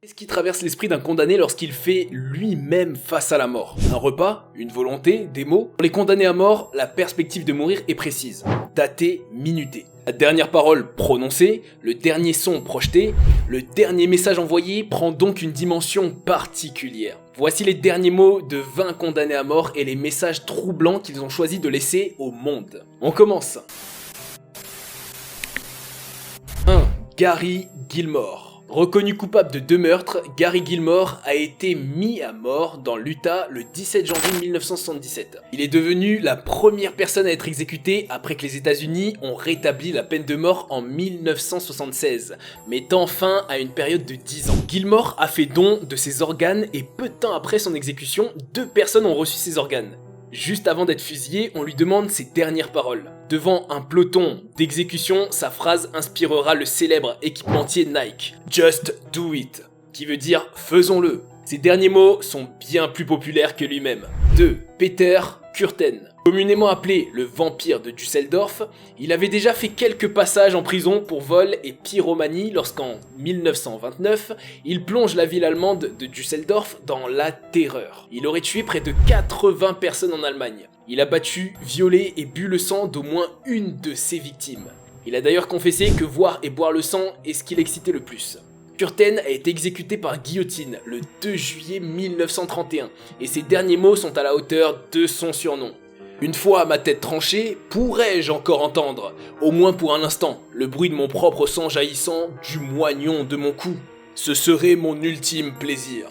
Qu'est-ce qui traverse l'esprit d'un condamné lorsqu'il fait lui-même face à la mort? Un repas, une volonté, des mots? Pour les condamnés à mort, la perspective de mourir est précise, datée, minutée. La dernière parole prononcée, le dernier son projeté, le dernier message envoyé prend donc une dimension particulière. Voici les derniers mots de 20 condamnés à mort et les messages troublants qu'ils ont choisi de laisser au monde. On commence. 1. Gary Gilmore. Reconnu coupable de 2 meurtres, Gary Gilmore a été mis à mort dans l'Utah le 17 janvier 1977. Il est devenu la première personne à être exécutée après que les États-Unis ont rétabli la peine de mort en 1976, mettant fin à une période de 10 ans. Gilmore a fait don de ses organes et peu de temps après son exécution, 2 personnes ont reçu ses organes. Juste avant d'être fusillé, on lui demande ses dernières paroles. Devant un peloton d'exécution, sa phrase inspirera le célèbre équipementier Nike, « Just do it », qui veut dire « faisons-le ». Ses derniers mots sont bien plus populaires que lui-même. 2. Peter Kürten. Communément appelé le vampire de Düsseldorf, il avait déjà fait quelques passages en prison pour vol et pyromanie lorsqu'en 1929, il plonge la ville allemande de Düsseldorf dans la terreur. Il aurait tué près de 80 personnes en Allemagne. Il a battu, violé et bu le sang d'au moins une de ses victimes. Il a d'ailleurs confessé que voir et boire le sang est ce qui l'excitait le plus. Kürten a été exécuté par guillotine le 2 juillet 1931 et ses derniers mots sont à la hauteur de son surnom. Une fois ma tête tranchée, pourrais-je encore entendre, au moins pour un instant, le bruit de mon propre sang jaillissant du moignon de mon cou? Ce serait mon ultime plaisir.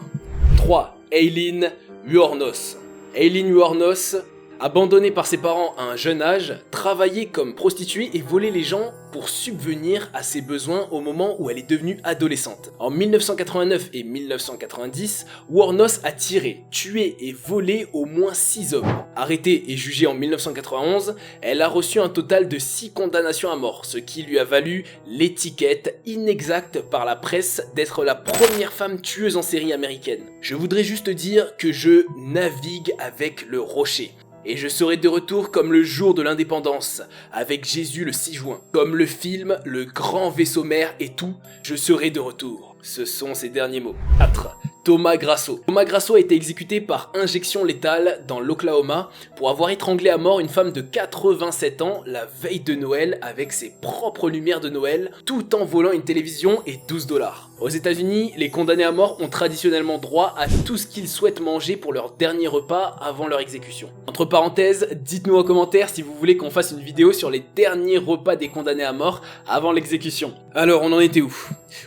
3. Eileen Wuornos. Eileen Wuornos, abandonnée par ses parents à un jeune âge, travaillait comme prostituée et volait les gens pour subvenir à ses besoins au moment où elle est devenue adolescente. En 1989 et 1990, Wuornos a tiré, tué et volé au moins 6 hommes. Arrêtée et jugée en 1991, elle a reçu un total de 6 condamnations à mort, ce qui lui a valu l'étiquette inexacte par la presse d'être la première femme tueuse en série américaine. Je voudrais juste dire que je navigue avec le rocher. Et je serai de retour comme le jour de l'indépendance, avec Jésus le 6 juin. Comme le film, le grand vaisseau mère et tout, je serai de retour. Ce sont ses derniers mots. 4. Thomas Grasso. Thomas Grasso a été exécuté par injection létale dans l'Oklahoma pour avoir étranglé à mort une femme de 87 ans la veille de Noël avec ses propres lumières de Noël, tout en volant une télévision et $12. Aux États-Unis, les condamnés à mort ont traditionnellement droit à tout ce qu'ils souhaitent manger pour leur dernier repas avant leur exécution. Entre parenthèses, dites-nous en commentaire si vous voulez qu'on fasse une vidéo sur les derniers repas des condamnés à mort avant l'exécution. Alors, on en était où?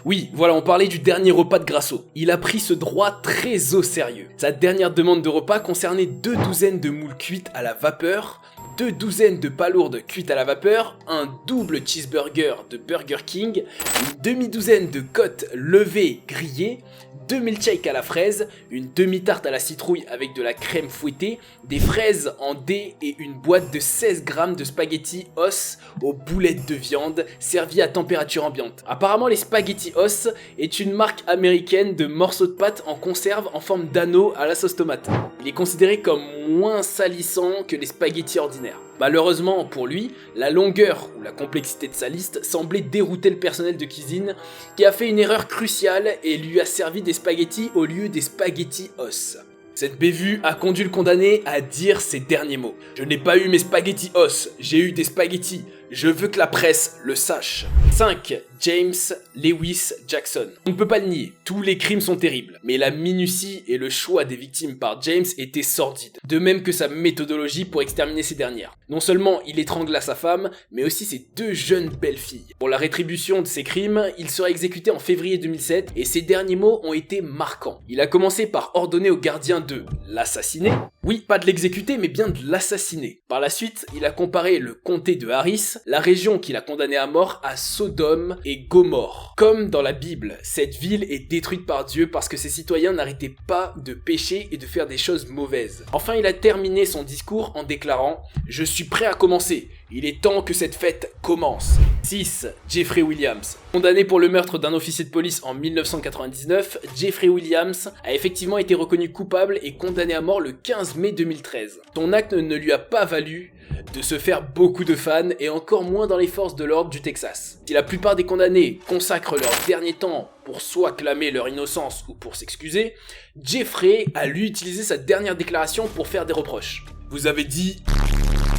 Oui, voilà, on parlait du dernier repas de Grasso. Il a pris ce droit très au sérieux. Sa dernière demande de repas concernait 2 douzaines de moules cuites à la vapeur, 2 douzaines de palourdes cuites à la vapeur, un double cheeseburger de Burger King, une demi-douzaine de côtes levées grillées, 2 milkshakes à la fraise, une demi-tarte à la citrouille avec de la crème fouettée, des fraises en dés et une boîte de 16 grammes de spaghettis os aux boulettes de viande servies à température ambiante. Apparemment, les spaghettis os est une marque américaine de morceaux de pâte en conserve en forme d'anneau à la sauce tomate. Il est considéré comme moins salissant que les spaghettis ordinaires. Malheureusement pour lui, la longueur ou la complexité de sa liste semblait dérouter le personnel de cuisine qui a fait une erreur cruciale et lui a servi des spaghettis au lieu des spaghettis os. Cette bévue a conduit le condamné à dire ces derniers mots. « Je n'ai pas eu mes spaghettis os, j'ai eu des spaghettis. Je veux que la presse le sache. » 5. James Lewis Jackson. On ne peut pas le nier, tous les crimes sont terribles, mais la minutie et le choix des victimes par James étaient sordides, de même que sa méthodologie pour exterminer ces dernières. Non seulement il étrangla sa femme, mais aussi ses 2 jeunes belles-filles. Pour la rétribution de ses crimes, il sera exécuté en février 2007 et ses derniers mots ont été marquants. Il a commencé par ordonner au gardien de l'assassiner. Oui, pas de l'exécuter, mais bien de l'assassiner. Par la suite, il a comparé le comté de Harris, la région qu'il a condamné à mort, à Sodome et Gomorrhe. Comme dans la Bible, cette ville est détruite par Dieu parce que ses citoyens n'arrêtaient pas de pécher et de faire des choses mauvaises. Enfin, il a terminé son discours en déclarant « Je suis prêt à commencer. Il est temps que cette fête commence. » 6. Jeffrey Williams. Condamné pour le meurtre d'un officier de police en 1999, Jeffrey Williams a effectivement été reconnu coupable et condamné à mort le 15 mai 2013. Son acte ne lui a pas valu de se faire beaucoup de fans et encore moins dans les forces de l'ordre du Texas. Si la plupart des condamnés consacrent leur dernier temps pour soit clamer leur innocence ou pour s'excuser, Jeffrey a lui utilisé sa dernière déclaration pour faire des reproches. Vous avez dit...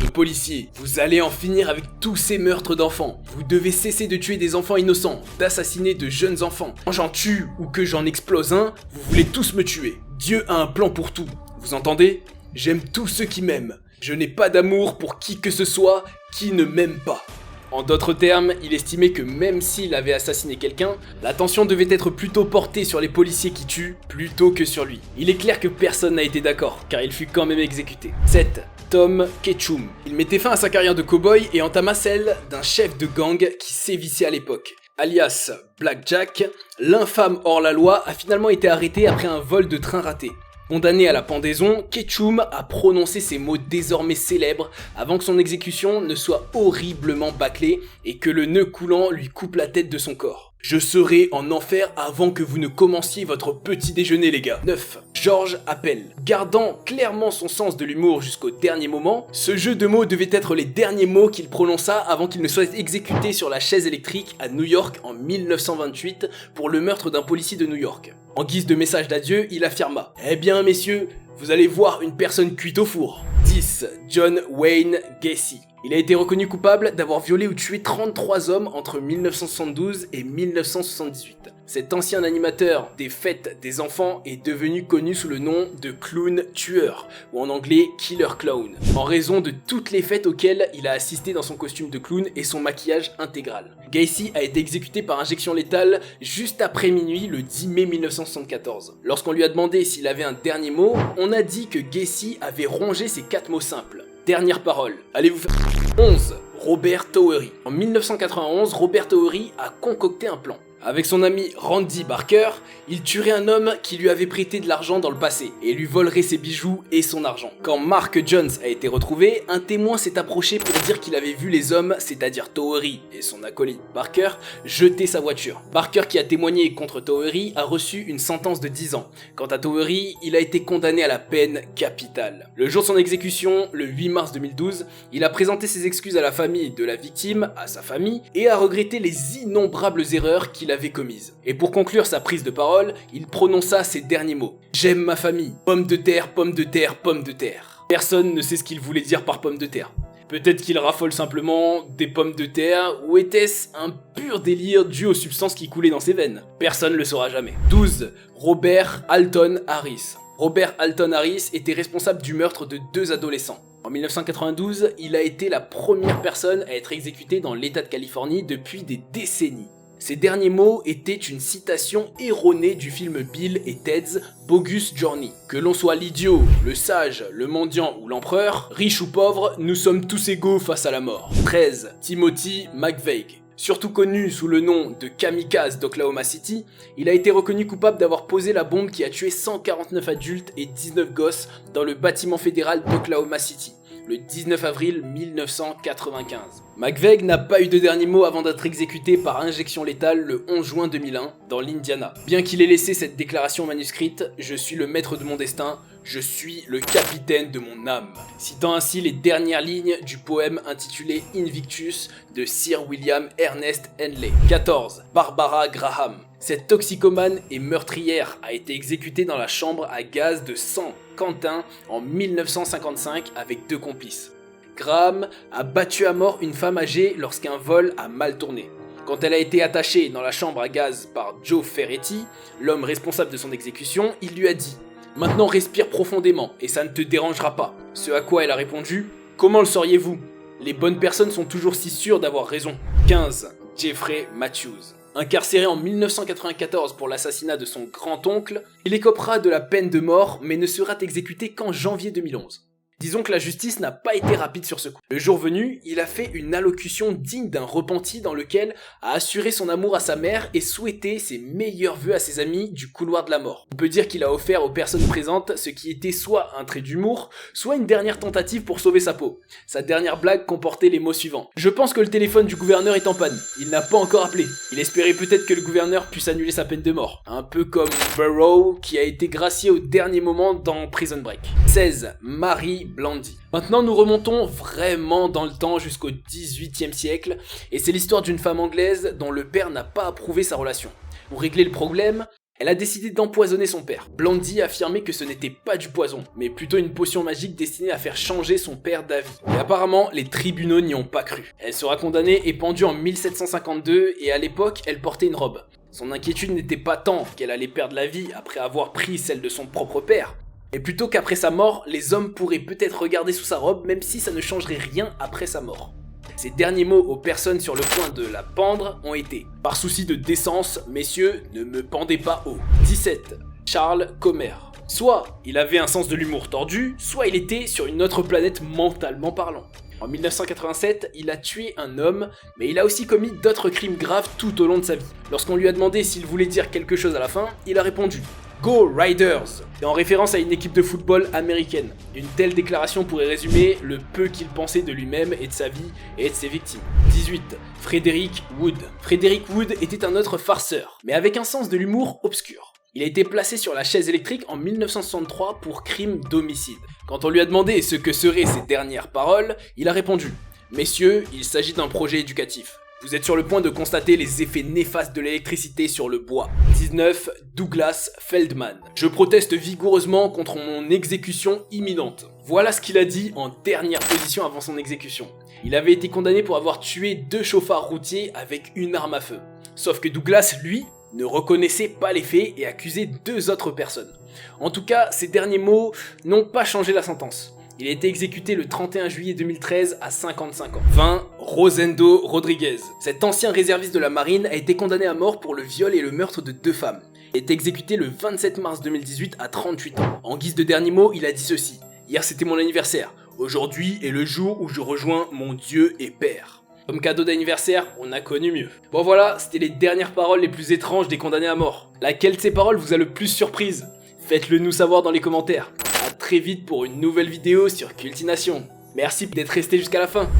Le policier, vous allez en finir avec tous ces meurtres d'enfants. Vous devez cesser de tuer des enfants innocents, d'assassiner de jeunes enfants. Quand j'en tue ou que j'en explose un, vous voulez tous me tuer. Dieu a un plan pour tout. Vous entendez? J'aime tous ceux qui m'aiment. Je n'ai pas d'amour pour qui que ce soit qui ne m'aime pas. En d'autres termes, il estimait que même s'il avait assassiné quelqu'un, l'attention devait être plutôt portée sur les policiers qui tuent plutôt que sur lui. Il est clair que personne n'a été d'accord, car il fut quand même exécuté. 7. Tom Ketchum. Il mettait fin à sa carrière de cow-boy et entama celle d'un chef de gang qui sévissait à l'époque. Alias Black Jack, l'infâme hors-la-loi a finalement été arrêté après un vol de train raté. Condamné à la pendaison, Ketchum a prononcé ces mots désormais célèbres avant que son exécution ne soit horriblement bâclée et que le nœud coulant lui coupe la tête de son corps. Je serai en enfer avant que vous ne commenciez votre petit déjeuner les gars. 9. George Appel. Gardant clairement son sens de l'humour jusqu'au dernier moment, ce jeu de mots devait être les derniers mots qu'il prononça avant qu'il ne soit exécuté sur la chaise électrique à New York en 1928 pour le meurtre d'un policier de New York. En guise de message d'adieu, il affirma « Eh bien messieurs, vous allez voir une personne cuite au four ». 10. John Wayne Gacy. Il a été reconnu coupable d'avoir violé ou tué 33 hommes entre 1972 et 1978. Cet ancien animateur des fêtes des enfants est devenu connu sous le nom de clown tueur, ou en anglais killer clown, en raison de toutes les fêtes auxquelles il a assisté dans son costume de clown et son maquillage intégral. Gacy a été exécuté par injection létale juste après minuit le 10 mai 1974. Lorsqu'on lui a demandé s'il avait un dernier mot, on a dit que Gacy avait rongé ces 4 mots simples. Dernière parole, allez vous faire... 11. Robert Towery. En 1991, Robert Towery a concocté un plan. Avec son ami Randy Barker, il tuerait un homme qui lui avait prêté de l'argent dans le passé et lui volerait ses bijoux et son argent. Quand Mark Jones a été retrouvé, un témoin s'est approché pour dire qu'il avait vu les hommes, c'est-à-dire Towery et son acolyte Barker, jeter sa voiture. Barker, qui a témoigné contre Towery, a reçu une sentence de 10 ans. Quant à Towery, il a été condamné à la peine capitale. Le jour de son exécution, le 8 mars 2012, il a présenté ses excuses à la famille de la victime, à sa famille, et a regretté les innombrables erreurs qu'il avait commises. Et pour conclure sa prise de parole, il prononça ces derniers mots. « J'aime ma famille. Pomme de terre, pomme de terre, pomme de terre. » Personne ne sait ce qu'il voulait dire par pomme de terre. Peut-être qu'il raffole simplement des pommes de terre, ou était-ce un pur délire dû aux substances qui coulaient dans ses veines? Personne ne le saura jamais. 12. Robert Alton Harris. Robert Alton Harris était responsable du meurtre de 2 adolescents. En 1992, il a été la première personne à être exécutée dans l'État de Californie depuis des décennies. Ces derniers mots étaient une citation erronée du film Bill et Ted's Bogus Journey. Que l'on soit l'idiot, le sage, le mendiant ou l'empereur, riche ou pauvre, nous sommes tous égaux face à la mort. 13. Timothy McVeigh. Surtout connu sous le nom de Kamikaze d'Oklahoma City, il a été reconnu coupable d'avoir posé la bombe qui a tué 149 adultes et 19 gosses dans le bâtiment fédéral d'Oklahoma City, le 19 avril 1995. McVeigh n'a pas eu de dernier mot avant d'être exécuté par injection létale le 11 juin 2001 dans l'Indiana. Bien qu'il ait laissé cette déclaration manuscrite, je suis le maître de mon destin, je suis le capitaine de mon âme, citant ainsi les dernières lignes du poème intitulé Invictus de Sir William Ernest Henley. 14. Barbara Graham. Cette toxicomane et meurtrière a été exécutée dans la chambre à gaz de San Quentin en 1955 avec 2 complices. Graham a battu à mort une femme âgée lorsqu'un vol a mal tourné. Quand elle a été attachée dans la chambre à gaz par Joe Ferretti, l'homme responsable de son exécution, il lui a dit « Maintenant respire profondément et ça ne te dérangera pas ». Ce à quoi elle a répondu « Comment le sauriez-vous ? Les bonnes personnes sont toujours si sûres d'avoir raison ». 15. Jeffrey Matthews. Incarcéré en 1994 pour l'assassinat de son grand-oncle, il écopera de la peine de mort mais ne sera exécuté qu'en janvier 2011. Disons que la justice n'a pas été rapide sur ce coup. Le jour venu, il a fait une allocution digne d'un repenti dans lequel a assuré son amour à sa mère et souhaité ses meilleurs vœux à ses amis du couloir de la mort. On peut dire qu'il a offert aux personnes présentes ce qui était soit un trait d'humour, soit une dernière tentative pour sauver sa peau. Sa dernière blague comportait les mots suivants. « Je pense que le téléphone du gouverneur est en panne. Il n'a pas encore appelé. Il espérait peut-être que le gouverneur puisse annuler sa peine de mort. » Un peu comme Burrow qui a été gracié au dernier moment dans Prison Break. 16. Mary Blandy. Maintenant, nous remontons vraiment dans le temps jusqu'au XVIIIe siècle, et c'est l'histoire d'une femme anglaise dont le père n'a pas approuvé sa relation. Pour régler le problème, elle a décidé d'empoisonner son père. Blandy affirmait que ce n'était pas du poison, mais plutôt une potion magique destinée à faire changer son père d'avis. Et apparemment, les tribunaux n'y ont pas cru. Elle sera condamnée et pendue en 1752, et à l'époque, elle portait une robe. Son inquiétude n'était pas tant qu'elle allait perdre la vie après avoir pris celle de son propre père, mais plutôt qu'après sa mort, les hommes pourraient peut-être regarder sous sa robe même si ça ne changerait rien après sa mort. Ses derniers mots aux personnes sur le point de la pendre ont été « Par souci de décence, messieurs, ne me pendez pas haut ». 17. Charles Comer. Soit il avait un sens de l'humour tordu, soit il était sur une autre planète mentalement parlant. En 1987, il a tué un homme, mais il a aussi commis d'autres crimes graves tout au long de sa vie. Lorsqu'on lui a demandé s'il voulait dire quelque chose à la fin, il a répondu « Go Riders !» et en référence à une équipe de football américaine. Une telle déclaration pourrait résumer le peu qu'il pensait de lui-même et de sa vie et de ses victimes. 18. Frederick Wood. Frederick Wood était un autre farceur, mais avec un sens de l'humour obscur. Il a été placé sur la chaise électrique en 1963 pour crime d'homicide. Quand on lui a demandé ce que seraient ses dernières paroles, il a répondu « Messieurs, il s'agit d'un projet éducatif. Vous êtes sur le point de constater les effets néfastes de l'électricité sur le bois. » 19. Douglas Feldman. Je proteste vigoureusement contre mon exécution imminente. Voilà ce qu'il a dit en dernière position avant son exécution. Il avait été condamné pour avoir tué 2 chauffards routiers avec une arme à feu. Sauf que Douglas, lui, ne reconnaissait pas les faits et accusait 2 autres personnes. En tout cas, ces derniers mots n'ont pas changé la sentence. Il a été exécuté le 31 juillet 2013 à 55 ans. 20. Rosendo Rodriguez. Cet ancien réserviste de la marine a été condamné à mort pour le viol et le meurtre de 2 femmes. Il est exécuté le 27 mars 2018 à 38 ans. En guise de dernier mot, il a dit ceci. « Hier c'était mon anniversaire. Aujourd'hui est le jour où je rejoins mon Dieu et Père. » Comme cadeau d'anniversaire, on a connu mieux. Bon voilà, c'était les dernières paroles les plus étranges des condamnés à mort. Laquelle de ces paroles vous a le plus surprise? Faites-le nous savoir dans les commentaires. A très vite pour une nouvelle vidéo sur Cultination. Merci d'être resté jusqu'à la fin.